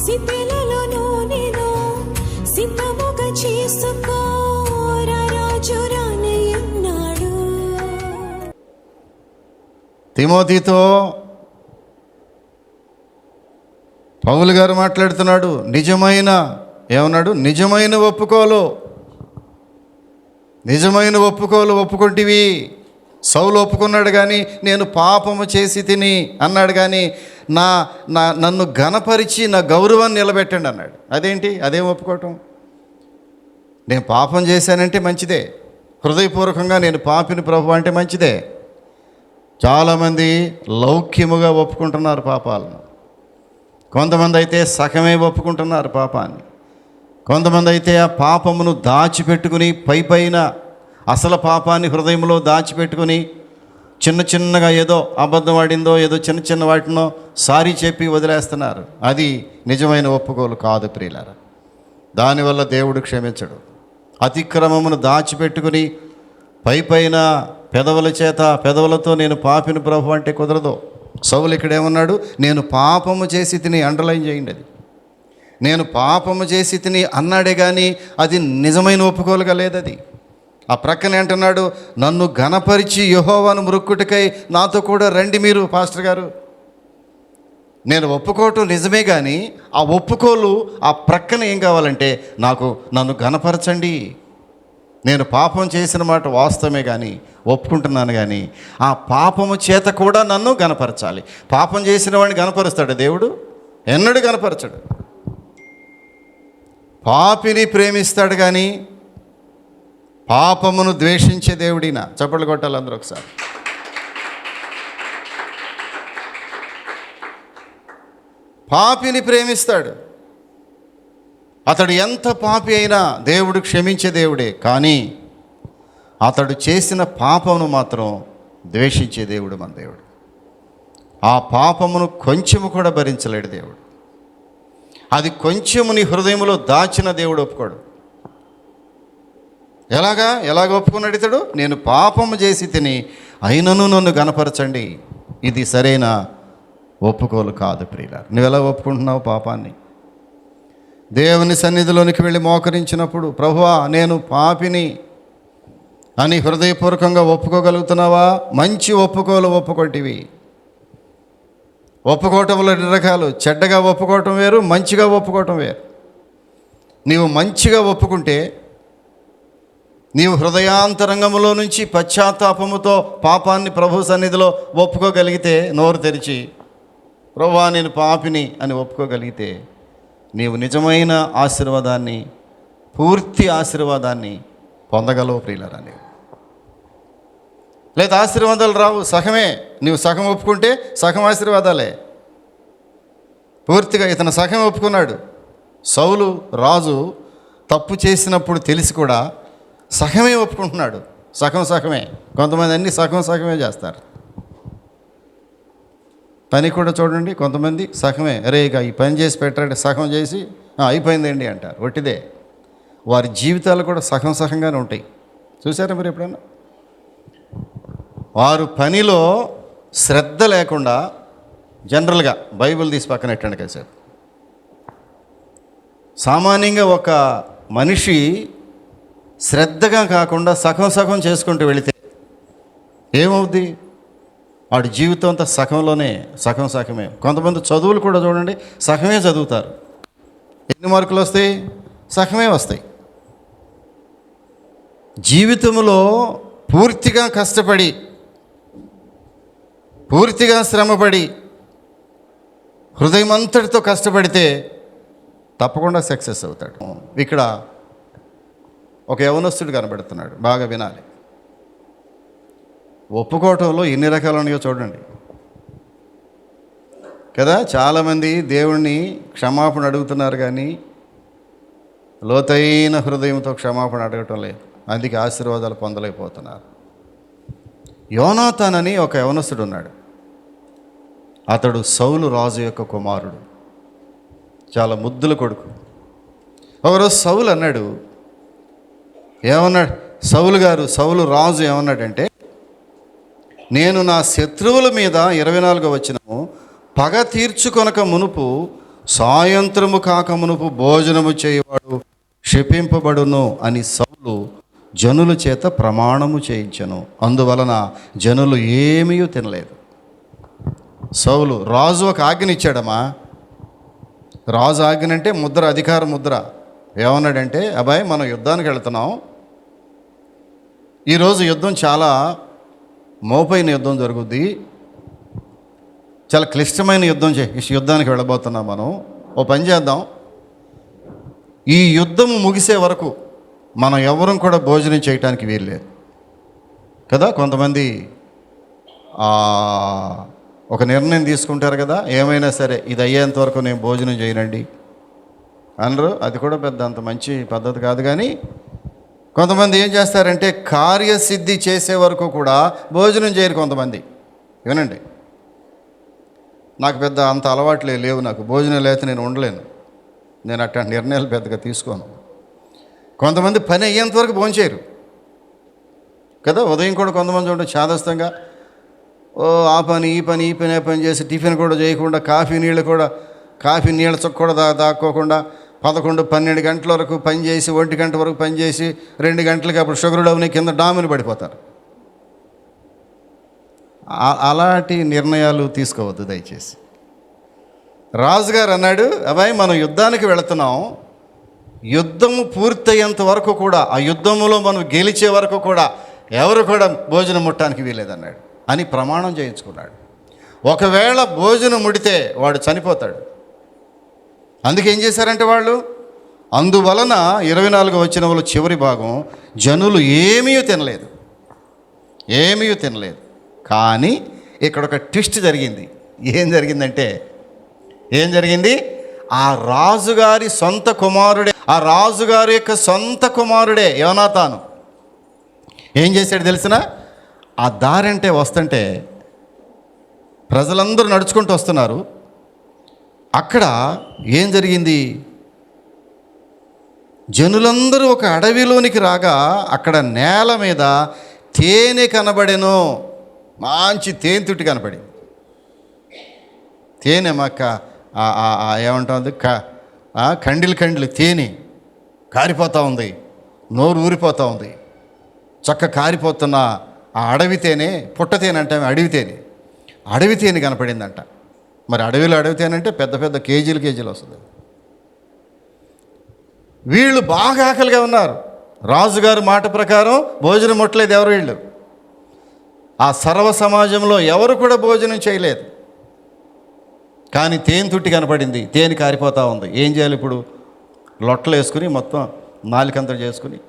సిద్ధలలో నూనెను సిద్ధముగా చేసుకో, రాజు రానయ్యున్నాడు. తిమోతితో పౌలు గారు మాట్లాడుతున్నాడు. ఏమన్నాడు? నిజమైన ఒప్పుకోలు ఒప్పుకుంటివి. సౌలు ఒప్పుకున్నాడు కానీ నేను పాపము చేసి తిని అన్నాడు, కానీ నన్ను ఘనపరిచి నా గౌరవాన్ని నిలబెట్టండి అన్నాడు. అదేంటి? అదేం ఒప్పుకోవటం? నేను పాపం చేశానంటే మంచిదే, హృదయపూర్వకంగా నేను పాపిని ప్రభు అంటే మంచిదే. చాలామంది లౌక్యముగా ఒప్పుకుంటున్నారు పాపాలను. కొంతమంది అయితే సగమే ఒప్పుకుంటున్నారు పాపాన్ని. కొంతమంది అయితే ఆ పాపమును దాచిపెట్టుకుని పైన అసలు పాపాన్ని హృదయంలో దాచిపెట్టుకుని చిన్నగా ఏదో అబద్ధం ఆడిందో ఏదో చిన్న వాటినో సారీ చెప్పి వదిలేస్తున్నారు. అది నిజమైన ఒప్పుకోలు కాదు ప్రియులారా. దానివల్ల దేవుడు క్షమించడు. అతిక్రమమును దాచిపెట్టుకుని పైన పెదవులతో నేను పాపిని ప్రభు అంటే కుదరదు. సౌలు ఇక్కడ ఏమన్నాడు? నేను పాపము చేసి తిని, అండర్లైన్ చేయండి, అది నేను పాపము చేసి తిని అన్నాడే కానీ అది నిజమైన ఒప్పుకోలుగా లేదు. అది ఆ ప్రక్కనే అంటున్నాడు, నన్ను ఘనపరిచి యెహోవాను మ్రొక్కుటకై నాతో కూడా రండి మీరు పాస్టర్ గారు. నేను ఒప్పుకోవటం నిజమే కానీ ఆ ఒప్పుకోలు ఆ ప్రక్కన ఏం కావాలంటే నన్ను ఘనపరచండి. నేను పాపం చేసిన మాట వాస్తవమే కానీ ఒప్పుకుంటున్నాను, కానీ ఆ పాపము చేత కూడా నన్ను గనపరచాలి. పాపం చేసిన వాడిని గనపరుస్తాడు దేవుడు? ఎన్నడూ గనపరచడు. పాపిని ప్రేమిస్తాడు కానీ పాపమును ద్వేషించే దేవుడిన. చప్పట్లు కొట్టాలి అందరూ ఒకసారి. పాపిని ప్రేమిస్తాడు. అతడు ఎంత పాపి అయినా దేవుడు క్షమించే దేవుడే, కానీ అతడు చేసిన పాపమును మాత్రం ద్వేషించే దేవుడు మన దేవుడు. ఆ పాపమును కొంచెము కూడా భరించలేడు దేవుడు. అది కొంచెము నీ హృదయంలో దాచిన దేవుడు ఒప్పుకోడు. ఎలాగ ఒప్పుకున్నాడు ఇతడు? నేను పాపము చేసి తిని అయినను నన్ను గనపరచండి. ఇది సరైన ఒప్పుకోలు కాదు ప్రియులారా. నువ్వు ఎలా ఒప్పుకుంటున్నావు పాపాన్ని? దేవుని సన్నిధిలోనికి వెళ్ళి మోకరించినప్పుడు ప్రభువా నేను పాపిని అని హృదయపూర్వకంగా ఒప్పుకోగలుగుతున్నావా? మంచి ఒప్పుకోలు ఒప్పుకొంటివి. ఒప్పుకోవటంలో 2 రకాలు. చెడ్డగా ఒప్పుకోవటం వేరు, మంచిగా ఒప్పుకోవటం వేరు. నీవు మంచిగా ఒప్పుకుంటే, నీవు హృదయాంతరంగములో నుంచి పశ్చాత్తాపముతో పాపాన్ని ప్రభు సన్నిధిలో ఒప్పుకోగలిగితే, నోరు తెరిచి ప్రభువా నేను పాపిని అని ఒప్పుకోగలిగితే, నీవు నిజమైన ఆశీర్వాదాన్ని, పూర్తి ఆశీర్వాదాన్ని పొందగలవు ప్రియులారా. నీవు లేదా ఆశీర్వాదాలు రావు, సగమే. నీవు సగం ఒప్పుకుంటే సగం ఆశీర్వాదాలే. పూర్తిగా ఇతను సగం ఒప్పుకున్నాడు. సౌలు రాజు తప్పు చేసినప్పుడు తెలిసి కూడా సగమే ఒప్పుకుంటున్నాడు. సగమే. కొంతమంది అన్నీ సగమే చేస్తారు. పని కూడా చూడండి, కొంతమంది సగమే, అరే ఇక ఈ పని చేసి పెట్టాడు, సగం చేసి అయిపోయిందండి అంటారు. ఒట్టిదే. వారి జీవితాలు కూడా సగంగానే ఉంటాయి. చూసారా మీరు ఎప్పుడైనా? వారు పనిలో శ్రద్ధ లేకుండా, జనరల్గా బైబిల్ తీసి పక్కన పెట్టండి కాసేపు. సామాన్యంగా ఒక మనిషి శ్రద్ధగా కాకుండా సగం చేసుకుంటూ వెళితే ఏమవుద్ది? వాడి జీవితం అంతా సగమే. కొంతమంది చదువులు కూడా చూడండి, సగమే చదువుతారు. ఎన్ని మార్కులు వస్తాయి? సగమే వస్తాయి. జీవితంలో పూర్తిగా కష్టపడి, పూర్తిగా శ్రమపడి, హృదయం అంతటితో కష్టపడితే తప్పకుండా సక్సెస్ అవుతాడు. ఇక్కడ ఒక యవనస్తుడు కనబడుతున్నాడు, బాగా వినాలి. ఒప్పుకోవటంలో ఎన్ని రకాలు ఉన్నాయో చూడండి కదా. చాలామంది దేవుణ్ణి క్షమాపణ అడుగుతున్నారు కానీ లోతైన హృదయంతో క్షమాపణ అడగటం లేదు. అందుకే ఆశీర్వాదాలు పొందలేకపోతున్నారు. యోనాతాన్ అని ఒక యవనస్తుడు ఉన్నాడు. అతడు సౌలు రాజు యొక్క కుమారుడు, చాలా ముద్దుల కొడుకు. ఒకరోజు సౌలు అన్నాడు, ఏమన్నాడు? సౌలు రాజు ఏమన్నాడంటే, నేను నా శత్రువుల మీద 24వ వచనము పగ తీర్చుకొనక మునుపు సాయంత్రము కాకమునుపు భోజనము చేయవాడు శపింపబడును అని సౌలు జనుల చేత ప్రమాణము చేయించెను. అందువలన జనులు ఏమీ తినలేదు. సౌలు రాజు ఒక ఆజ్ఞ ఇచ్చాడమ్మా. రాజు ఆజ్ఞ అంటే ముద్ర, అధికార ముద్ర. ఏమన్నాడంటే, అబ్బాయి మనం యుద్ధానికి వెళ్తున్నాం, ఈరోజు యుద్ధం చాలా మోపైన యుద్ధం జరుగుద్ది, చాలా క్లిష్టమైన యుద్ధానికి వెళ్ళబోతున్నాం. మనం ఓ పని చేద్దాం, ఈ యుద్ధం ముగిసే వరకు మనం ఎవరం కూడా భోజనం చేయటానికి వీల్లేదు కదా. కొంతమంది ఒక నిర్ణయం తీసుకుంటారు కదా, ఏమైనా సరే ఇది అయ్యేంత వరకు నేను భోజనం చేయనండి అనరు. అది కూడా పెద్ద అంత మంచి పద్ధతి కాదు. కానీ కొంతమంది ఏం చేస్తారంటే కార్యసిద్ధి చేసే వరకు కూడా భోజనం చేయరు కొంతమంది. వినండి, నాకు పెద్ద అంత అలవాట్లే లేవు, నాకు భోజనం లేకపోతే నేను ఉండలేను, నేను అట్లాంటి నిర్ణయాలు పెద్దగా తీసుకోను. కొంతమంది పని అయ్యేంత వరకు భోంచేయరు కదా. ఉదయం కూడా కొంతమంది ఉంటే చాదస్తంగా ఆ పని ఈ పని ఆ పని చేసి టిఫిన్ కూడా చేయకుండా కాఫీ నీళ్ళ చుక్క కూడా దాక్కోకుండా 11-12 గంటల వరకు పని చేసి 1 గంట వరకు పని చేసి 2 గంటలకి అప్పుడు షుగర్ డౌన్ కింద డామిని పడిపోతారు. అలాంటి నిర్ణయాలు తీసుకోవద్దు దయచేసి. రాజుగారు అన్నాడు, అబ్బాయి మనం యుద్ధానికి వెళుతున్నాం, యుద్ధము పూర్తయ్యేంత వరకు కూడా, ఆ యుద్ధములో మనం గెలిచే వరకు కూడా ఎవరు కూడా భోజనం ముట్టడానికి వీలేదన్నాడు అని ప్రమాణం చేయించుకున్నాడు. ఒకవేళ భోజనం ముడితే వాడు చనిపోతాడు. అందుకేం చేశారంటే వాళ్ళు, అందువలన 24వ వచనంలో చివరి భాగం, జనులు ఏమీ తినలేదు. కానీ ఇక్కడ ఒక ట్విస్ట్ జరిగింది. ఏం జరిగింది? ఆ రాజుగారి సొంత కుమారుడే, ఆ రాజుగారి యొక్క సొంత కుమారుడే యోనాతాను ఏం చేశాడు తెలిసిన? ఆ దారంటే వస్తుంటే ప్రజలందరూ నడుచుకుంటూ వస్తున్నారు. అక్కడ ఏం జరిగింది? జనులందరూ ఒక అడవిలోనికి రాగా అక్కడ నేల మీద తేనె కనబడెను. మంచి తేనెతుట్టి కనపడింది. తేనె మక్క ఏమంటుంది, కండిలు తేనె కారిపోతూ ఉంది, నోరు ఊరిపోతూ ఉంది. చక్క కారిపోతున్న ఆ అడవి తేనె, పుట్ట తేనె అంటే అడవి తేనె కనపడిందంట. మరి అడవిలో అడవి తేనె అంటే పెద్ద కేజీలు వస్తుంది. వీళ్ళు బాగా ఆకలిగా ఉన్నారు. రాజుగారి మాట ప్రకారం భోజనం ముట్టలేదు ఎవరు వీళ్ళు. ఆ సర్వ సమాజంలో ఎవరు కూడా భోజనం చేయలేదు. కానీ తేనె తుట్టి కనపడింది, తేనె కారిపోతూ ఉంది. ఏం చేయాలి ఇప్పుడు? లొట్టలు వేసుకుని మొత్తం నాలుకంతా చేసుకుని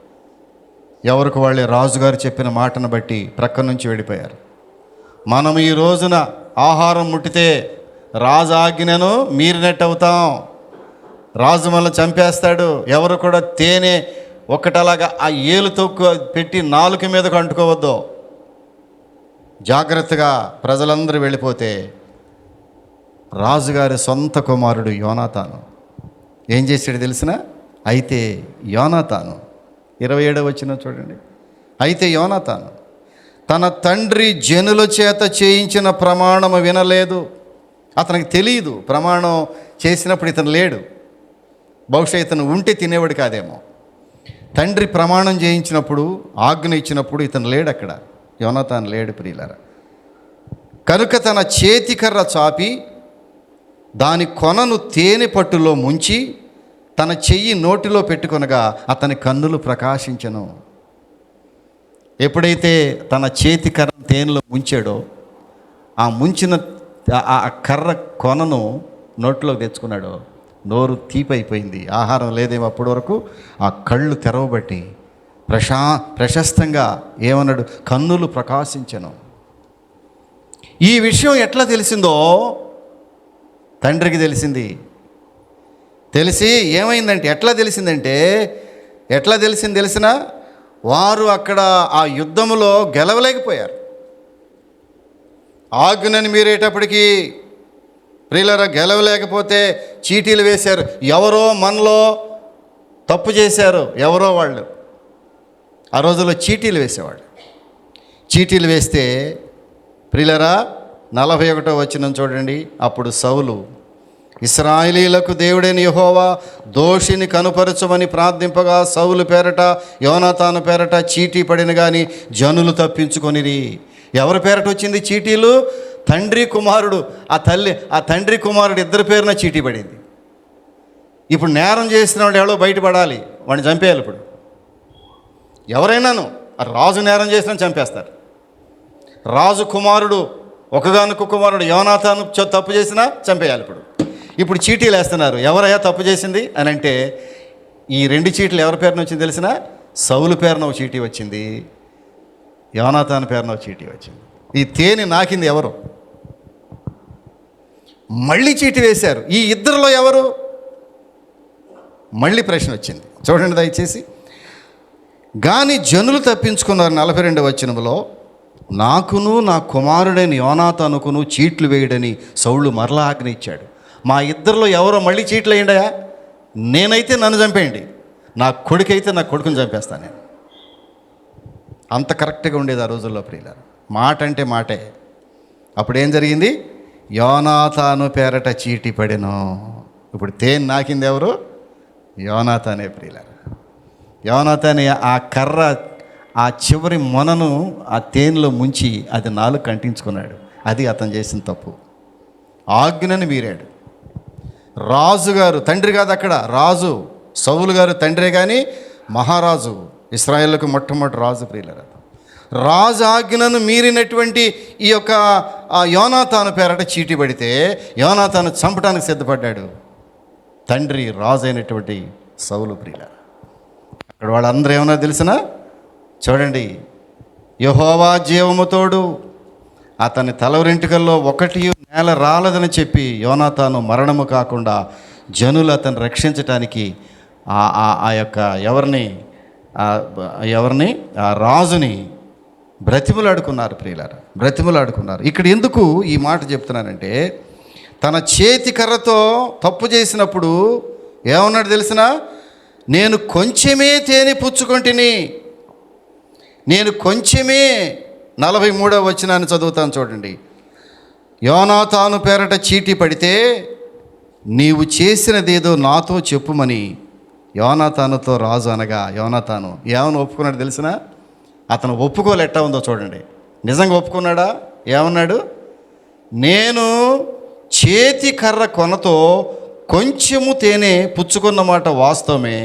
ఎవరికి వాళ్ళే రాజుగారు చెప్పిన మాటను బట్టి ప్రక్క నుంచి వెళ్ళిపోయారు. మనం ఈ రోజున ఆహారం ముట్టితే రాజు ఆజ్ఞను మీరినట్టు అవుతాం. రాజు మనల్ని చంపేస్తాడు. ఎవరు కూడా తేనె ఒక్కటలాగా ఆ ఏలుతో పెట్టి నాలుక మీదకు అంటుకోవద్దు. జాగ్రత్తగా ప్రజలందరూ వెళ్ళిపోతే రాజుగారి సొంత కుమారుడు యోనాతాను ఏం చేశాడు తెలిసిన? అయితే యోనాతాను 27వ వచనం చూడండి. అయితే యోనాతాను తన తండ్రి జనుల చేత చేయించిన ప్రమాణము వినలేదు. అతనికి తెలియదు ప్రమాణం చేసినప్పుడు ఇతను లేడు. బహుశా ఇతను ఉంటే తినేవాడు కాదేమో. తండ్రి ప్రమాణం చేయించినప్పుడు, ఆజ్ఞ ఇచ్చినప్పుడు ఇతను లేడు. అక్కడ యోనాతాను లేడు ప్రియులారా. కనుక తన చేతికర్ర చాపి దాని కొనను తేనె పట్టులో ముంచి తన చెయ్యి నోటిలో పెట్టుకొనగా అతని కన్నులు ప్రకాశించెను. ఎప్పుడైతే తన చేతి కర్ర తేనెలో ముంచాడో, ఆ ముంచిన ఆ కర్ర కొనను నోట్లోకి తెచ్చుకున్నాడో, నోరు తీపైపోయింది. ఆహారం లేదేమో అప్పటి వరకు. ఆ కళ్ళు తెరవబట్టి ప్రశస్తంగా ఏమన్నాడు? కన్నులు ప్రకాశించెను. ఈ విషయం ఎట్లా తెలిసిందో తండ్రికి తెలిసి ఏమైందంటే ఎట్లా తెలిసింది తెలిసిన? వారు అక్కడ ఆ యుద్ధములో గెలవలేకపోయారు. ఆజ్ఞని మీరేటప్పటికీ ప్రియులారా గెలవలేకపోతే చీటీలు వేశారు. ఎవరో మనలో తప్పు చేశారు, ఎవరో వాళ్ళు. ఆ రోజుల్లో చీటీలు వేసేవాళ్ళు. చీటీలు వేస్తే ప్రియులారా 41వ వచనం చూడండి. అప్పుడు సౌలు ఇశ్రాయేలీయులకు దేవుడైన యెహోవా దోషిని కనుపరచమని ప్రార్థింపగా సౌలు పేరట యోనాతాను పేరట చీటీ పడిన కానీ జనులు తప్పించుకొనిరి. ఎవరి పేరట వచ్చింది చీటీలు? తండ్రి కుమారుడు, ఆ తండ్రి కుమారుడు ఇద్దరి పేరున చీటీ పడింది. ఇప్పుడు నేరం చేసిన వాడు ఎవడో బయటపడాలి, వాడిని చంపేయాలి. ఇప్పుడు ఎవరైనాను రాజు నేరం చేసినా చంపేస్తారు. రాజు కుమారుడు, ఒకగానొక కుమారుడు యోనాతాను తప్పు చేసినా చంపేయాలి. ఇప్పుడు చీటీలు వేస్తున్నారు. ఎవరయ్యా తప్పు చేసింది అని అంటే ఈ 2 చీటీలు ఎవరి పేరున వచ్చింది తెలిసిన? సౌలు పేరున ఒక చీటీ వచ్చింది, యోనాతాను పేరున ఒక చీటీ వచ్చింది. ఈ తేనె నాకింది ఎవరు? మళ్ళీ చీటీ వేశారు. ఈ ఇద్దరిలో ఎవరు? మళ్ళీ ప్రశ్న వచ్చింది. చూడండి దయచేసి. గాని జనులు తప్పించుకున్నారు. 42వ వచనంలో, నాకును నా కుమారుడైన యోనాతానుకును చీట్లు వేయడని సౌలు మరలా ఆజ్ఞ ఇచ్చాడు. మా ఇద్దరిలో ఎవరో మళ్ళీ చీట్లు వేయండియా, నేనైతే నన్ను చంపేయండి, నా కొడుకైతే నా కొడుకుని చంపేస్తాను నేను. అంత కరెక్ట్గా ఉండేది ఆ రోజుల్లో ప్రియులారా. మాట అంటే మాటే. అప్పుడు ఏం జరిగింది? యోనాతాను పేరట చీటీ పడెను. ఇప్పుడు తేనె నాకింది ఎవరు? యోనాతానే ప్రియులారా. యోనాతానే ఆ కర్ర, ఆ చివరి మొనను ఆ తేనెలో ముంచి అది 4 కంటించుకున్నాడు. అది అతను చేసిన తప్పు. ఆజ్ఞని మీరాడు. రాజుగారు, తండ్రి కాదు అక్కడ, రాజు సౌలు గారు తండ్రే కానీ మహారాజు, ఇశ్రాయేలుకు మొట్టమొదటి రాజు ప్రియులారా. రాజు ఆజ్ఞను మీరినటువంటి ఈ యొక్క యోనాతాను పేరట చీటీ పడితే యోనాతాను చంపడానికి సిద్ధపడ్డాడు తండ్రి రాజు అయినటువంటి సౌలు ప్రియులారా. అక్కడ వాళ్ళందరూ ఏమన్నా తెలిసినా చూడండి, యెహోవా జీవము తోడు, అతని తల వెంట్రుకల్లో 1 నేల రాలదని చెప్పి యోనాతాను మరణము కాకుండా జనులు అతను రక్షించటానికి ఆ యొక్క ఎవరిని ఆ రాజుని బ్రతిములాడుకున్నారు ప్రియులారా, బ్రతిములాడుకున్నారు. ఇక్కడ ఎందుకు ఈ మాట చెప్తున్నానంటే, తన చేతి కర్రతో తప్పు చేసినప్పుడు ఏమన్నాడు తెలిసినా? నేను కొంచెమే తేనె పుచ్చుకొంటిని, నేను కొంచెమే. 43వ వచనాన్ని చదువుతాను చూడండి. యోనాతాను పేరట చీటీ పడితే నీవు చేసినదేదో నాతో చెప్పుమని యోనాతానుతో రాజు అనగా, యోనాతాను ఏమని ఒప్పుకున్నాడు తెలిసినా? అతను ఒప్పుకోలు ఎట్టా ఉందో చూడండి. నిజంగా ఒప్పుకున్నాడా? ఏమన్నాడు? నేను చేతి కర్ర కొనతో కొంచెము తేనె పుచ్చుకున్నమాట వాస్తవమే,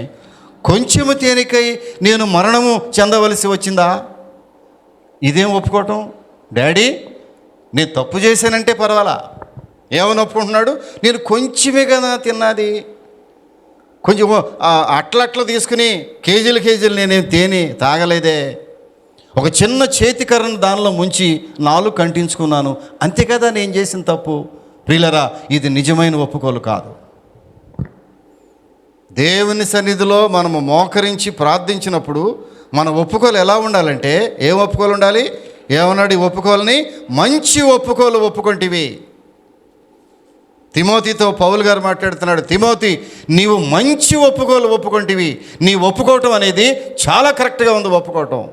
కొంచెము తేనెకై నేను మరణము చెందవలసి వచ్చిందా? ఇదేం ఒప్పుకోవటం? డాడీ నేను తప్పు చేశానంటే పర్వాలా, ఏమని ఒప్పుకుంటున్నాడు? నేను కొంచెమే కదా తిన్నది, కొంచెం అట్లట్లు తీసుకుని కేజీలు నేనేం తేనె తాగలేదే, ఒక చిన్న చేతికర్రను దానిలో ముంచి 4 కంటించుకున్నాను, అంతే కదా నేను చేసిన తప్పు. ప్రియులరా, ఇది నిజమైన ఒప్పుకోలు కాదు. దేవుని సన్నిధిలో మనము మోకరించి ప్రార్థించినప్పుడు మన ఒప్పుకోలు ఎలా ఉండాలంటే, ఏం ఒప్పుకోలు ఉండాలి? ఏమన్నాడు ఈ ఒప్పుకోలని? మంచి ఒప్పుకోలు ఒప్పుకుంటివి. తిమోతితో పౌలు గారు మాట్లాడుతున్నాడు, తిమోతి నీవు మంచి ఒప్పుకోలు ఒప్పుకుంటివి. నీ ఒప్పుకోవటం అనేది చాలా కరెక్ట్గా ఉంది ఒప్పుకోవటం.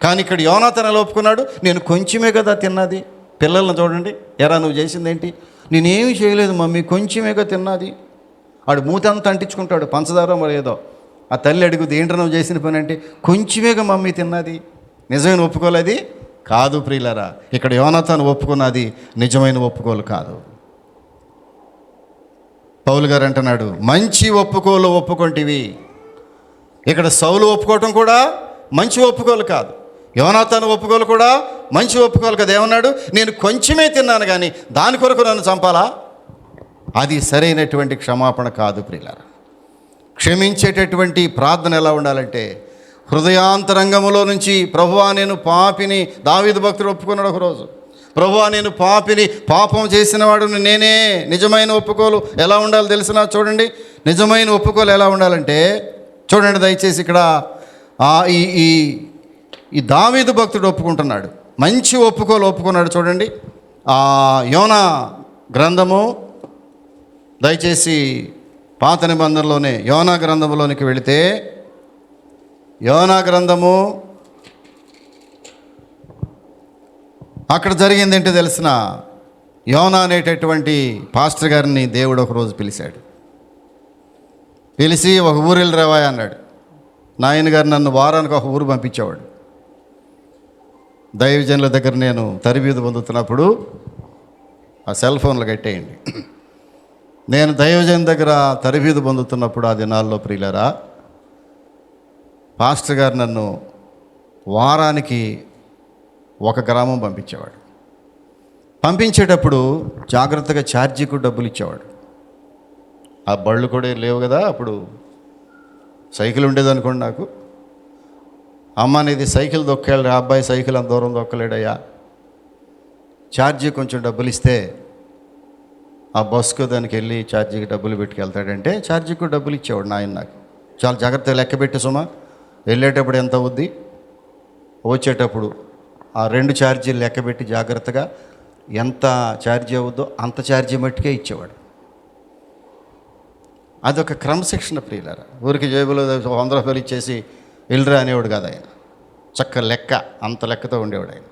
కానీ ఇక్కడ యోనాతాను ఎలా ఒప్పుకున్నాడు? నేను కొంచెమే కదా తిన్నది. పిల్లలను చూడండి, ఎరా నువ్వు చేసిందేంటి? నేనేమి చేయలేదు మమ్మీ, కొంచెమేగా తిన్నది. వాడు మూతంతా అంటించుకుంటాడు, పంచదార మరి ఏదో. ఆ తల్లి అడుగుద్ది, ఏంటి నువ్వు చేసిన పని అంటే, కొంచెమేగా మమ్మీ తిన్నది. నిజమైన ఒప్పుకోలేది కాదు ప్రియులారా. ఇక్కడ యోనాతాను ఒప్పుకున్నది నిజమైన ఒప్పుకోలు కాదు. పౌలు గారు అంటున్నాడు, మంచి ఒప్పుకోలు ఒప్పుకొంటివి. ఇక్కడ సౌలు ఒప్పుకోవటం కూడా మంచి ఒప్పుకోలు కాదు, యోనాతాను ఒప్పుకోలు కూడా మంచి ఒప్పుకోలు కదా. ఏమన్నాడు? నేను కొంచెమే తిన్నాను కానీ దాని కొరకు నన్ను చంపాలా? అది సరైనటువంటి క్షమాపణ కాదు ప్రియులారా. క్షమించేటటువంటి ప్రార్థన ఎలా ఉండాలంటే, హృదయాంతరంగములో నుంచి ప్రభువా నేను పాపిని, దావీదు భక్తుడు ఒప్పుకున్నాడు ఒకరోజు, ప్రభువా నేను పాపిని, పాపం చేసిన వాడుని నేనే. నిజమైన ఒప్పుకోలు ఎలా ఉండాలో తెలిసినా చూడండి. నిజమైన ఒప్పుకోలు ఎలా ఉండాలంటే చూడండి దయచేసి. ఇక్కడ ఈ దావీదు భక్తుడు ఒప్పుకుంటున్నాడు, మంచి ఒప్పుకోలు ఒప్పుకున్నాడు. చూడండి యోనా గ్రంథము, దయచేసి పాత నిబంధనలోనే యోనా గ్రంథంలోనికి వెళితే, యోనా గ్రంథము అక్కడ జరిగింది ఏంటో తెలిసిన? యోనా అనేటటువంటి పాస్టర్ గారిని దేవుడు ఒకరోజు పిలిచాడు. పిలిచి ఒక ఊరు వెళ్ళిరావా అన్నాడు. నాయన గారు నన్ను వారానికి ఒక ఊరు పంపించేవాడు. దైవజనుల దగ్గర నేను తరబీదు పొందుతున్నప్పుడు ఆ సెల్ ఫోన్లు కట్టేయండి. నేను దైవజన్ దగ్గర తరబీదు పొందుతున్నప్పుడు ఆ దినాల్లో ప్రియులారా, పాస్టర్ గారు నన్ను వారానికి ఒక గ్రామం పంపించేవాడు. పంపించేటప్పుడు జాగ్రత్తగా ఛార్జీకు డబ్బులు ఇచ్చేవాడు. ఆ బళ్ళు కూడా లేవు కదా, అప్పుడు సైకిల్ ఉండేదనుకోండి. నాకు అమ్మ అనేది సైకిల్ దొక్కాడు, ఆ అబ్బాయి సైకిల్ అంత దూరం దొక్కలేడయ్యా, ఛార్జీ కొంచెం డబ్బులు ఇస్తే ఆ బస్సుకు దానికి వెళ్ళి ఛార్జీకి డబ్బులు పెట్టుకెళ్తాడంటే ఛార్జీకి డబ్బులు ఇచ్చేవాడు నాయన. నాకు చాలా జాగ్రత్తగా లెక్క పెట్టి సుమా, వెళ్ళేటప్పుడు ఎంత అవుద్ది, వచ్చేటప్పుడు ఆ 2 ఛార్జీలు లెక్క పెట్టి జాగ్రత్తగా ఎంత ఛార్జీ అవుద్దో అంత ఛార్జీ మట్టుకే ఇచ్చేవాడు. అదొక క్రమశిక్షణ ప్రియులారా. ఊరికి జేబులో 100 రూపాయలు ఇచ్చేసి వెళ్ళరా అనేవాడు కాదు ఆయన. చక్క లెక్క, అంత లెక్కతో ఉండేవాడు ఆయన.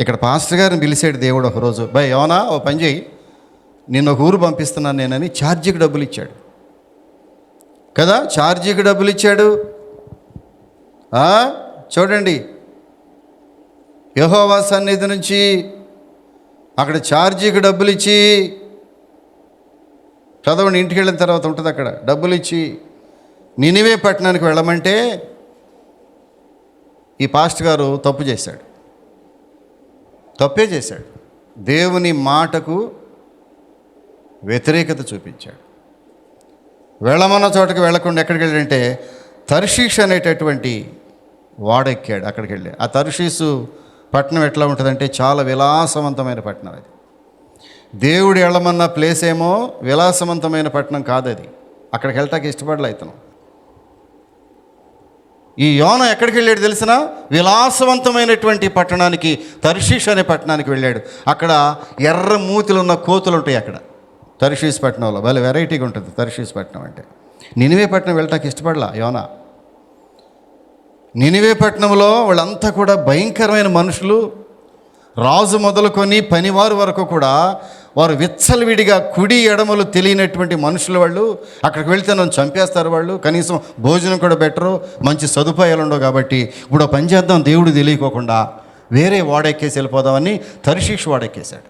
ఇక్కడ పాస్టర్ గారిని పిలిచాడు దేవుడు ఒకరోజు. బాయ్ యోనా, ఓ పని చేయి, నిన్ను ఒక ఊరు పంపిస్తున్నాను నేనని ఛార్జీకి డబ్బులు ఇచ్చాడు కదా. ఛార్జీకి డబ్బులు ఇచ్చాడు. చూడండి, యెహోవా సన్నిధి నుంచి అక్కడ ఛార్జీకి డబ్బులు ఇచ్చి, చదవండి, ఇంటికి వెళ్ళిన తర్వాత ఉంటుంది అక్కడ, డబ్బులు ఇచ్చి నినివే పట్టణానికి వెళ్ళమంటే ఈ పాస్టర్ గారు తప్పు చేశాడు. తప్పే చేశాడు. దేవుని మాటకు వ్యతిరేకత చూపించాడు. వెళ్ళమన్న చోటకి వెళ్ళకుండా ఎక్కడికి వెళ్ళాడంటే తర్షీష్ అనేటటువంటి వాడెక్కాడు. అక్కడికి వెళ్ళి ఆ తర్షీసు పట్టణం ఎట్లా ఉంటుందంటే చాలా విలాసవంతమైన పట్టణం. అది దేవుడు వెళ్ళమన్న ప్లేస్ ఏమో విలాసవంతమైన పట్టణం కాదు అది. అక్కడికి వెళ్ళటానికి ఇష్టపడలే ఇతను. ఈ యోన ఎక్కడికి వెళ్ళాడు తెలిసిన? విలాసవంతమైనటువంటి పట్టణానికి, తర్షీష్ అనే పట్టణానికి వెళ్ళాడు. అక్కడ ఎర్ర మూతులు ఉన్న కోతులు ఉంటాయి అక్కడ తర్షీష్ పట్టణంలో. భలే వెరైటీగా ఉంటుంది తర్షీష్ పట్టణం అంటే. నినివే పట్టణం వెళ్ళటానికి ఇష్టపడలా యోన. నినివే పట్టణంలో వాళ్ళంతా కూడా భయంకరమైన మనుషులు. రాజు మొదలుకొని పనివారు వరకు కూడా వారు విచ్చలవిడిగా కుడి ఎడమలు తెలియనటువంటి మనుషులు. వాళ్ళు అక్కడికి వెళ్తే నన్ను చంపేస్తారు. వాళ్ళు కనీసం భోజనం కూడా బెటరు, మంచి సదుపాయాలు ఉండవు. కాబట్టి ఇప్పుడు పని చేద్దాం, దేవుడు తెలియకోకుండా వేరే వాడెక్కేసి వెళ్ళిపోదామని తర్షీష్ వాడెక్కేశాడు.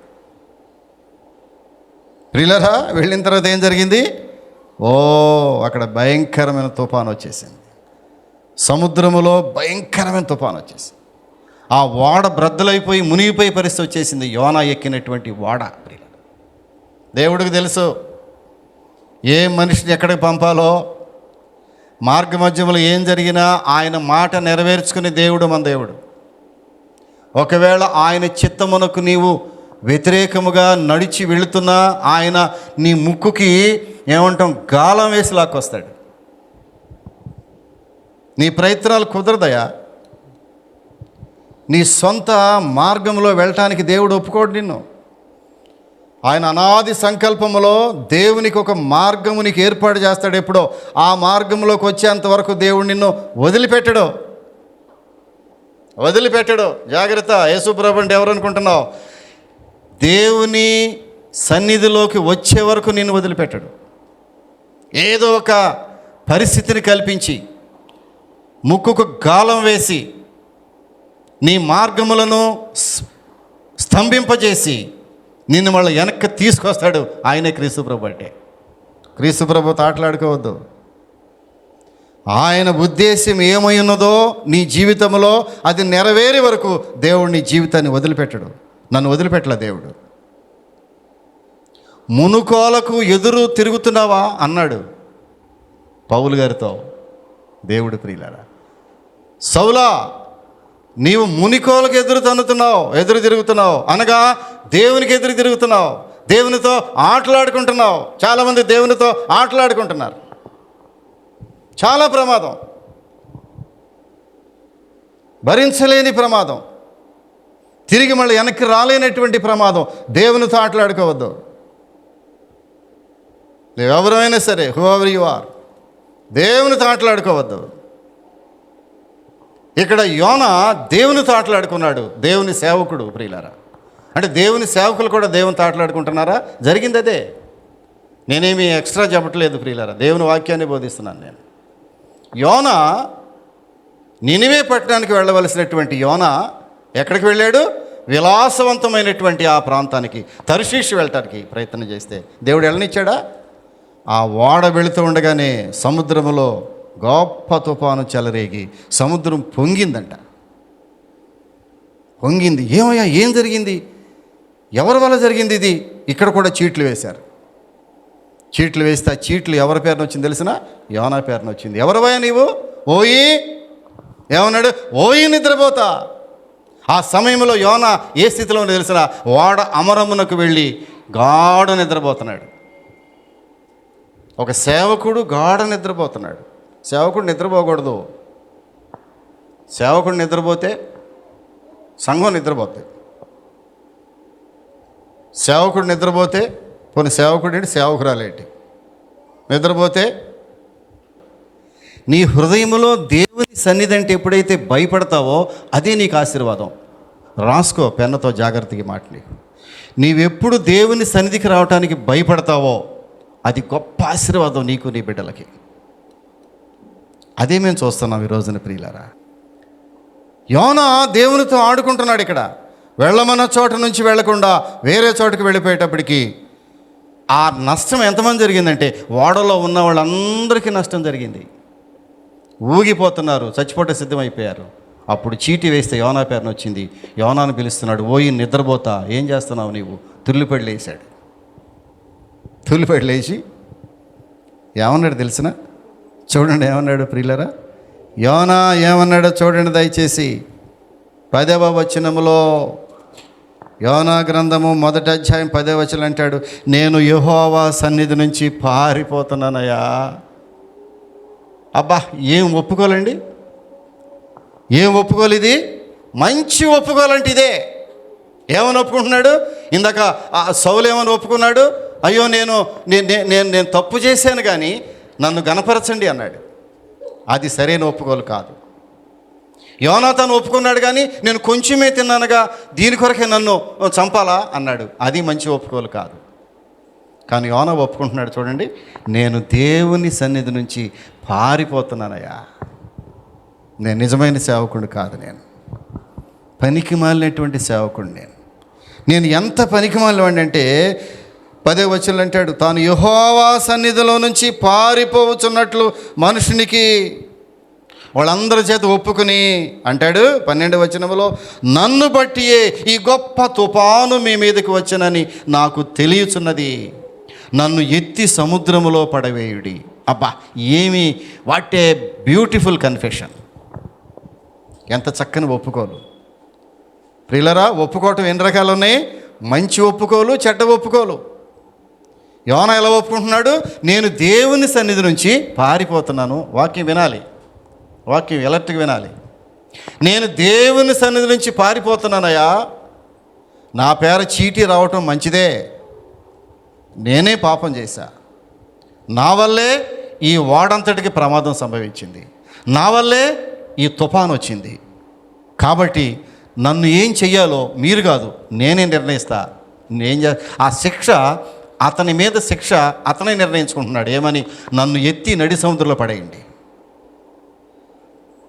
ప్రియులారా, వెళ్ళిన తర్వాత ఏం జరిగింది? అక్కడ భయంకరమైన తుఫాను వచ్చేసింది. సముద్రములో భయంకరమైన తుఫాను వచ్చేసింది. ఆ ఓడ బ్రద్దలైపోయి మునిగిపోయి పరిస్థితి వచ్చేసింది. యోనా ఎక్కినటువంటి ఓడ. దేవుడికి తెలుసు ఏ మనిషిని ఎక్కడికి పంపాలో. మార్గ మధ్యములో ఏం జరిగినా ఆయన మాట నెరవేర్చుకునే దేవుడు మన దేవుడు. ఒకవేళ ఆయన చిత్తమునకు నీవు వ్యతిరేకముగా నడిచి వెళుతున్నా ఆయన నీ ముక్కుకి ఏమంటాం గాలం వేసి లాక్కొస్తాడు. నీ ప్రయత్నాలు కుదరదయా. నీ సొంత మార్గంలో వెళ్ళటానికి దేవుడు ఒప్పుకోడు నిన్ను. ఆయన అనాది సంకల్పములో దేవునికి ఒక మార్గము నీకు ఏర్పాటు చేస్తాడు. ఎప్పుడో ఆ మార్గంలోకి వచ్చేంతవరకు దేవుడు నిన్ను వదిలిపెట్టడు. జాగ్రత్త. యేసుప్రభు అంటే ఎవరు అనుకుంటున్నావు? దేవుని సన్నిధిలోకి వచ్చే వరకు నిన్ను వదిలిపెట్టడు. ఏదో ఒక పరిస్థితిని కల్పించి ముక్కుకు గాలం వేసి నీ మార్గములను స్తంభింపజేసి నిన్ను మళ్ళీ వెనక్కి తీసుకొస్తాడు. ఆయనే క్రీస్తుప్రభు అంటే. క్రీస్తుప్రభుతో ఆటలాడుకోవద్దు. ఆయన ఉద్దేశం ఏమై ఉన్నదో నీ జీవితంలో అది నెరవేరే వరకు దేవుడు నీ జీవితాన్ని వదిలిపెట్టడు. నన్ను వదిలిపెట్టలే దేవుడు. మునుకోలకు ఎదురు తిరుగుతున్నావా అన్నాడు పౌలు గారితో దేవుడు. ప్రియులారా, సౌలా నీవు మునికోలకు ఎదురు తిరుగుతున్నావు అనగా దేవునికి ఎదురు తిరుగుతున్నావు. దేవునితో ఆటలాడుకుంటున్నావు. చాలామంది దేవునితో ఆటలాడుకుంటున్నారు. చాలా ప్రమాదం, భరించలేని ప్రమాదం, తిరిగి మళ్ళీ వెనక్కి రాలేనటువంటి ప్రమాదం. దేవునితో ఆటలాడుకోవద్దు. ఎవరైనా సరే, హూఎవర్ యు ఆర్, దేవునితో ఆటలాడుకోవద్దు. ఇక్కడ యోనా దేవునితో ఆటలాడుకున్నాడు. దేవుని సేవకుడు ప్రియులారా. అంటే దేవుని సేవకులు కూడా దేవునితో ఆటలాడుకుంటున్నారా? జరిగింది అదే. నేనేమి ఎక్స్ట్రా చెప్పట్లేదు ప్రియులారా, దేవుని వాక్యాన్ని బోధిస్తున్నాను నేను. యోనా నినివే పట్టణానికి వెళ్ళవలసినటువంటి యోనా ఎక్కడికి వెళ్ళాడు? విలాసవంతమైనటువంటి ఆ ప్రాంతానికి, తర్షీషు వెళ్ళటానికి ప్రయత్నం చేస్తే దేవుడు వెళ్ళనిచ్చాడా? ఆ ఓడ వెళుతూ ఉండగానే సముద్రములో గొప్ప తుఫాను చెలరేగి సముద్రం పొంగిందంట. పొంగింది. ఏమయ్యా, ఏం జరిగింది? ఎవరి వల్ల జరిగింది ఇది? ఇక్కడ కూడా చీట్లు వేశారు. చీట్లు వేస్తే ఆ చీట్లు ఎవరి పేరున వచ్చింది తెలిసిన? యోనా పేరున వచ్చింది. ఎవరివయ్యా నీవు? ఓయి ఏమన్నాడు? ఓయి నిద్రపోతా. ఆ సమయంలో యోనా ఏ స్థితిలో తెలిసిన? ఓడ అమరమునకు వెళ్ళి గాఢ నిద్రపోతున్నాడు. ఒక సేవకుడు గాఢ నిద్రపోతున్నాడు. సేవకుడు నిద్రపోకూడదు. సేవకుడు నిద్రపోతే సంఘం నిద్రపోతుంది. సేవకుడు నిద్రపోతే పోనీ సేవకుడు ఏంటి, సేవకురాలేంటి నిద్రపోతే? నీ హృదయంలో దేవుని సన్నిధి అంటే ఎప్పుడైతే భయపడతావో అదే నీకు ఆశీర్వాదం. రాసుకో పెన్నుతో జాగ్రత్తగా మాటని. నీవెప్పుడు దేవుని సన్నిధికి రావడానికి భయపడతావో అది గొప్ప ఆశీర్వాదం నీకు, నీ బిడ్డలకి. అదే మేము చూస్తున్నాం ఈ రోజున ప్రియులారా. యోనా దేవునితో ఆడుకుంటున్నాడు. ఇక్కడ వెళ్ళమన్న చోట నుంచి వెళ్లకుండా వేరే చోటుకి వెళ్ళిపోయేటప్పటికి ఆ నష్టం ఎంతమంది జరిగిందంటే ఓడలో ఉన్న వాళ్ళందరికీ నష్టం జరిగింది. ఊగిపోతున్నారు, చచ్చిపోతే సిద్ధమైపోయారు. అప్పుడు చీటీ వేస్తే యోనా పేరున వచ్చింది. యోనాను పిలుస్తున్నాడు, ఓయి నిద్రపోతా, ఏం చేస్తున్నావు నీవు? తుల్లిపడి లేచాడు. తుల్లిపడి లేచి ఏమన్నాడు తెలిసిన? చూడండి ఏమన్నాడు ప్రియులరా. యోనా ఏమన్నాడో చూడండి దయచేసి. 10వ వచనములో, యోనా గ్రంథము 1వ అధ్యాయం 10వ వచనం అంటాడు, నేను యెహోవా సన్నిధి నుంచి పారిపోతున్నానయ్యా. అబ్బా, ఏం ఒప్పుకోలండి, ఏం ఒప్పుకోలు ఇది? మంచి ఒప్పుకోలంటే ఇదే. ఏమని ఒప్పుకుంటున్నాడు? ఇందాక సౌలు ఏమని ఒప్పుకున్నాడు? అయ్యో నేను తప్పు చేశాను కానీ నన్ను గణపరచండి అన్నాడు. అది సరైన ఒప్పుకోలు కాదు. యోనాతాను ఒప్పుకున్నాడు కానీ నేను కొంచెమే తిన్నానుగా దీని కొరకే నన్ను చంపాలా అన్నాడు. అది మంచి ఒప్పుకోలు కాదు. కానీ యోనా ఒప్పుకుంటున్నాడు. చూడండి, నేను దేవుని సన్నిధి నుంచి పారిపోతున్నానయ్యా. నేను నిజమైన సేవకుడు కాదు, నేను పనికి మాలినటువంటి సేవకుడు. నేను ఎంత పనికి మాలినవాడిని అంటే 10వ వచనం అంటాడు, తాను యెహోవా సన్నిధిలో నుంచి పారిపోవచ్చున్నట్లు మనుషునికి వాళ్ళందరి చేత ఒప్పుకుని అంటాడు 12వ వచనంలో, నన్ను బట్టియే ఈ గొప్ప తుఫాను మీ మీదకి వచ్చనని నాకు తెలియచున్నది, నన్ను ఎత్తి సముద్రములో పడవేయుడి. అబ్బా, ఏమి వాట్ ఏ బ్యూటిఫుల్ కన్ఫెషన్. ఎంత చక్కని ఒప్పుకోలు ప్రియులరా. ఒప్పుకోవటం ఎన్ని రకాలు ఉన్నాయి? మంచి ఒప్పుకోలు, చెడ్డ ఒప్పుకోలు. యోనా ఎలా ఒప్పుకుంటున్నాడు? నేను దేవుని సన్నిధి నుంచి పారిపోతున్నాను. వాక్యం వినాలి, వాక్యం ఎలర్ట్గా వినాలి. నేను దేవుని సన్నిధి నుంచి పారిపోతున్నానయ్యా. నా పేర చీటీ రావటం మంచిదే, నేనే పాపం చేశా. నా వల్లే ఈ ఓడంతటికి ప్రమాదం సంభవించింది, నా వల్లే ఈ తుఫాను వచ్చింది. కాబట్టి నన్ను ఏం చెయ్యాలో మీరు కాదు, నేనే నిర్ణయిస్తా. ఆ శిక్ష అతని మీద శిక్ష అతనే నిర్ణయించుకుంటున్నాడు. ఏమని? నన్ను ఎత్తి నడి సముద్రంలో పడేయండి.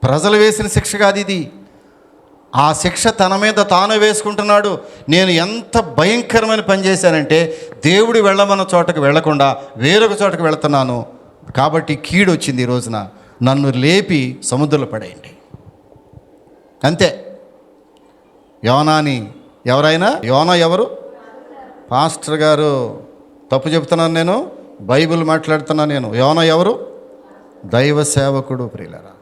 ప్రజలు వేసిన శిక్ష కాదు ఇది. ఆ శిక్ష తన మీద తాను వేసుకుంటున్నాడు. నేను ఎంత భయంకరమైన పని చేశానంటే దేవుడు వెళ్ళమన్న చోటకు వెళ్లకుండా వేరొక చోటకు వెళుతున్నాను. కాబట్టి కీడు వచ్చింది ఈ రోజున. నన్ను లేపి సముద్రంలో పడేయండి. అంతే. యోనాని ఎవరైనా, యోనా ఎవరు? పాస్టర్ గారు తప్పు చెప్తున్నాను నేను, బైబిల్ మాట్లాడుతున్నాను నేను. యోనా ఎవరు? దైవ సేవకుడు ప్రియులారా.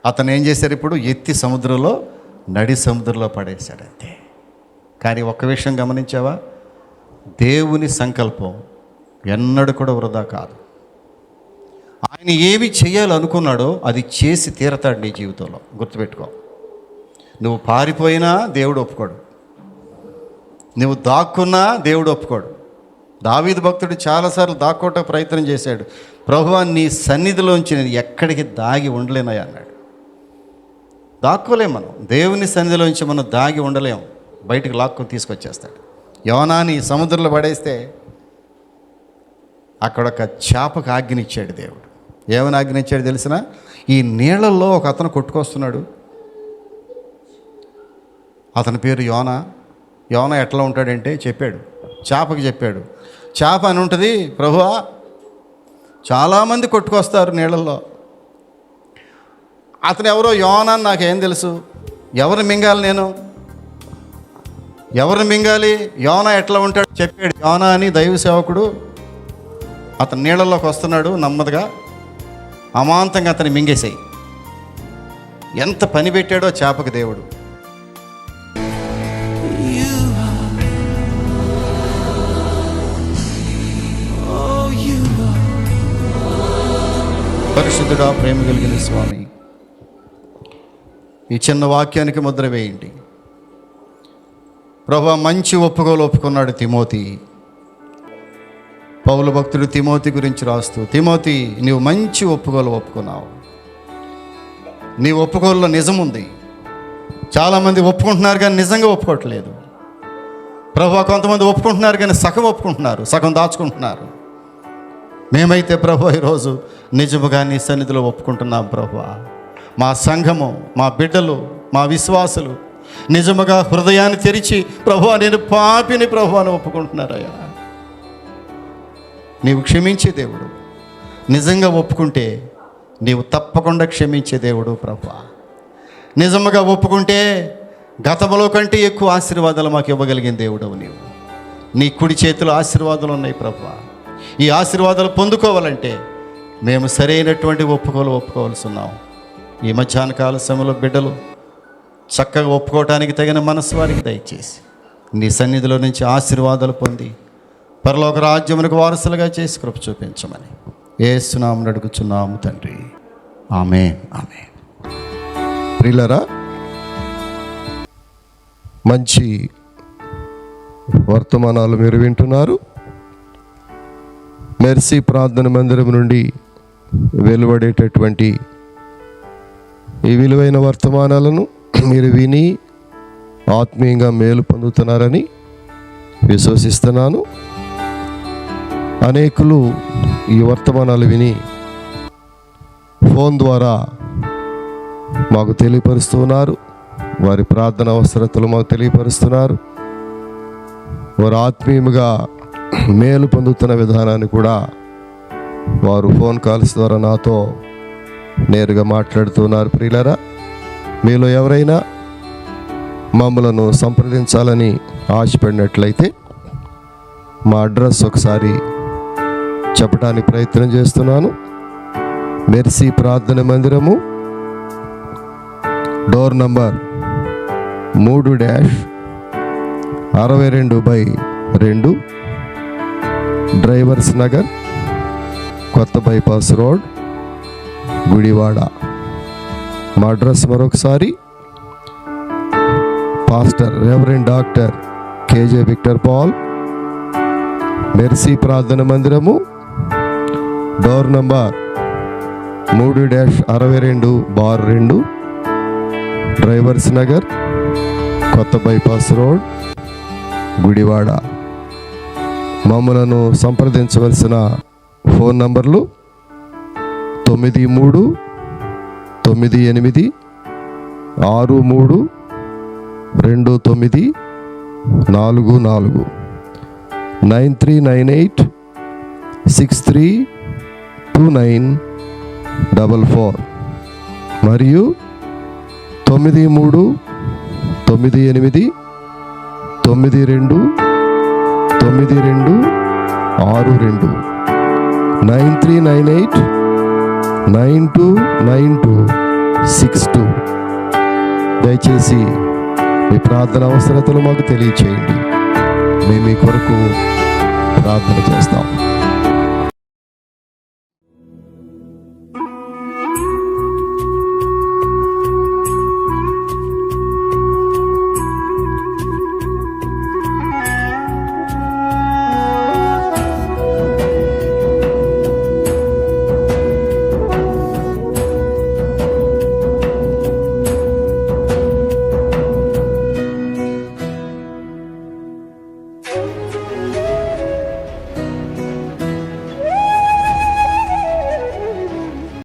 అతను ఏం చేశారు? ఇప్పుడు ఎత్తి సముద్రంలో, నడి సముద్రంలో పడేశాడు అంతే. కానీ ఒక్క విషయం గమనించావా? దేవుని సంకల్పం ఎన్నడూ కూడా వృధా కాదు. ఆయన ఏమి చేయాలనుకున్నాడో అది చేసి తీరతాడు నీ జీవితంలో. గుర్తుపెట్టుకో. నువ్వు పారిపోయినా దేవుడు ఒప్పుకోడు, నువ్వు దాక్కున్నా దేవుడు ఒప్పుకోడు. దావీదు భక్తుడు చాలాసార్లు దాక్కోవటానికి ప్రయత్నం చేశాడు. ప్రభువా, నీ సన్నిధిలోంచి నేను ఎక్కడికి దాగి ఉండలేనయ్యా అన్నాడు. దాక్కోలేం మనం, దేవుని సన్నిధిలోంచి మనం దాగి ఉండలేం. బయటకు లాక్కొని తీసుకొచ్చేస్తాడు. యోనాని సముద్రంలో పడేస్తే అక్కడ ఒక చేపకు ఆజ్ఞనిచ్చాడు దేవుడు. ఏమని ఆజ్ఞనిచ్చాడు తెలిసిన? ఈ నీళ్ళల్లో ఒక అతను కొట్టుకొస్తున్నాడు, అతని పేరు యోనా. యోనా ఎట్లా ఉంటాడంటే చెప్పాడు, చేపకి చెప్పాడు. చేప అని ఉంటుంది, ప్రభువా చాలామంది కొట్టుకొస్తారు నీళ్ళల్లో, అతను ఎవరో యోనా అని నాకేం తెలుసు, ఎవరు మింగాలి, నేను ఎవరిని మింగాలి, యోనా ఎట్లా ఉంటాడు చెప్పాడు. యోనా అని దైవ సేవకుడు అతను నీళ్ళల్లోకి వస్తున్నాడు, నెమ్మదిగా అమాంతంగా అతన్ని మింగేసాయి. ఎంత పని పెట్టాడో చేపకు దేవుడు. పరిశుద్ధుడా, ప్రేమ కలిగిన స్వామి, ఈ చిన్న వాక్యానికి ముద్ర వేయండి ప్రభువా. మంచి ఒప్పుకోలు ఒప్పుకున్నాడు తిమోతి. పౌలు భక్తుడు తిమోతి గురించి రాస్తూ, తిమోతి నీవు మంచి ఒప్పుకోలు ఒప్పుకున్నావు, నీ ఒప్పుకోల్లో నిజం ఉంది. చాలామంది ఒప్పుకుంటున్నారు కానీ నిజంగా ఒప్పుకోవట్లేదు ప్రభువా. కొంతమంది ఒప్పుకుంటున్నారు కానీ సగం ఒప్పుకుంటున్నారు, సగం దాచుకుంటున్నారు. మేమైతే ప్రభువా ఈరోజు నిజముగా నీ సన్నిధిలో ఒప్పుకుంటున్నాం ప్రభువా. మా సంఘము, మా బిడ్డలు, మా విశ్వాసులు నిజముగా హృదయాన్ని తెరిచి ప్రభువా నేను పాపిని ప్రభువా అని ఒప్పుకుంటున్నారయ్యా. నీవు క్షమించే దేవుడు, నిజంగా ఒప్పుకుంటే నీవు తప్పకుండా క్షమించే దేవుడు ప్రభువా. నిజముగా ఒప్పుకుంటే గతంలో కంటే ఎక్కువ ఆశీర్వాదాలు మాకు ఇవ్వగలిగిన దేవుడవు నీవు. నీ కుడి చేతిలో ఆశీర్వాదాలు ఉన్నాయి ప్రభువా. ఈ ఆశీర్వాదాలు పొందుకోవాలంటే మేము సరైనటువంటి ఒప్పుకోవాల్సి ఉన్నాం. ఈ మధ్యాహ్న కాల సమయంలో బిడ్డలు చక్కగా ఒప్పుకోవటానికి తగిన మనసు వారికి దయచేసి నీ సన్నిధిలో నుంచి ఆశీర్వాదాలు పొంది పరలోక రాజ్యమునకు వారసులుగా చేసి కృప చూపించమని యేసు నామమున అడుగుచున్నాము తండ్రి, ఆమేన్, ఆమేన్. ప్రియులారా, మంచి వర్తమానాలు మీరు వింటున్నారు. మెర్సీ ప్రార్థన మందిరం నుండి వెలువడేటటువంటి ఈ విలువైన వర్తమానాలను మీరు విని ఆత్మీయంగా మేలు పొందుతున్నారని విశ్వసిస్తున్నాను. అనేకులు ఈ వర్తమానాలు విని ఫోన్ ద్వారా మాకు తెలియపరుస్తున్నారు. వారి ప్రార్థన అవసరతలు మాకు తెలియపరుస్తున్నారు. వారు ఆత్మీయంగా మేలు పొందుతున్న విధానాన్ని కూడా వారు ఫోన్ కాల్స్ ద్వారా నాతో నేరుగా మాట్లాడుతున్నారు. ప్రియులారా, మీలో ఎవరైనా మమ్మలను సంప్రదించాలని ఆశపడినట్లయితే మా అడ్రస్ ఒకసారి చెప్పడానికి ప్రయత్నం చేస్తున్నాను. మెర్సీ ప్రార్థన మందిరము, డోర్ నంబర్ 3-62/2 డ్రైవర్స్ నగర్, కొత్త బైపాస్ రోడ్, గుడివాడ. మా అడ్రస్ మరొకసారి, pastor reverend doctor K J Victor Paul, Mercy ప్రార్థన మందిరము, డోర్ నంబర్ 3-62/2 డ్రైవర్స్ నగర్, కొత్త బైపాస్ రోడ్, గుడివాడ. మమ్మలను సంప్రదించవలసిన ఫోన్ నంబర్లు 93-98-63-2944 9398-63-2944 మరియు 93-98-92-92-62 9398-92-92-62. దయచేసి మీ ప్రార్థన అవసరతలు మాకు తెలియచేయండి, మేము మీ కొరకు ప్రార్థన చేస్తాం.